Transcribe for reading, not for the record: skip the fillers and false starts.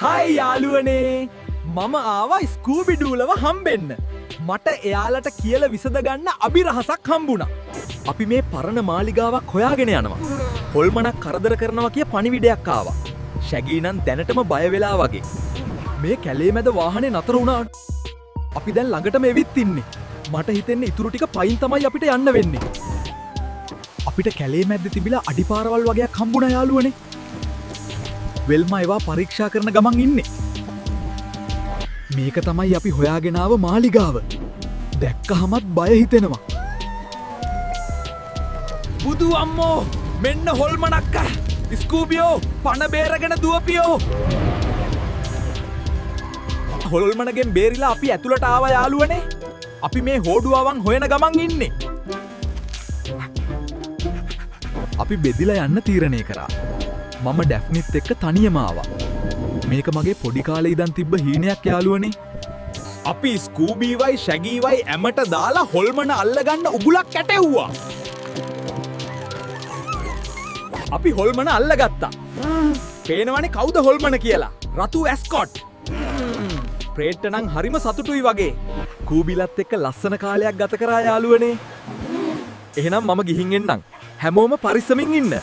හයි යාළුවනේ මම ආවා ස්කූබිඩූලව හම්බෙන්න. මට එයාලට කියල විසඳගන්න අභිරහසක් හම්බුණා. අපි මේ පරණ මාලිගාවක් හොයාගෙන යනවා. හොල්මනක් කරදර කරනවා කිය පණිවිඩයක් ආවා. ශැගීනන් දැනටම බය වෙලා වගේ. මේ කැලේ මැද වාහනේ නතර වුණා. අපි දැන් ළඟටම එවිත් ඉන්නේ. මට හිතෙන්නේ ඉතුරු ටික පයින් තමයි අපිට යන්න වෙන්නේ. අපිට කැලේ මැද්දේ තිබිලා අඩිපාරවල් වගේක් හම්බුණා යාළුවනේ. වෙල්මා ඒවා පරීක්ෂා කරන ගමන් ඉන්නේ. මේක තමයි අපි හොයාගෙන ආව මාලිගාව. දැක්කහමත් බය හිතෙනවා. බුදු අම්මෝ මෙන්න හොල්මනක්ක. ස්කූබියෝ පණ බේරගෙන දුවපියෝ. හොල්මනගෙන් බේරිලා අපි ඇතුළට ආවා යාළුවනේ. අපි මේ හෝඩුවාවන් හොයන ගමන් ඉන්නේ. අපි බෙදිලා යන්න තීරණය කරා. මම ඩැෆ්නිත් එක්ක තනියම ආවා. මේක මගේ පොඩි කාලේ ඉඳන් තිබ්බ හීනයක් යාළුවනේ. අපි ස්කූබීවයි ශැගීවයි ඇමට දාලා හොල්මන අල්ලගන්න උගුලක් කැටෙව්වා. අපි හොල්මන අල්ලගත්තා. පේනවනේ කවුද හොල්මන කියලා. රතු ඇස්කොට්. ප්‍රේට්ට නම් හරිම සතුටුයි වගේ. කූබිලත් එක්ක ලස්සන කාලයක් ගත කරා යාළුවනේ. එහෙනම් මම ගිහින් එන්නම්. හැමෝම පරිස්සමින් ඉන්න.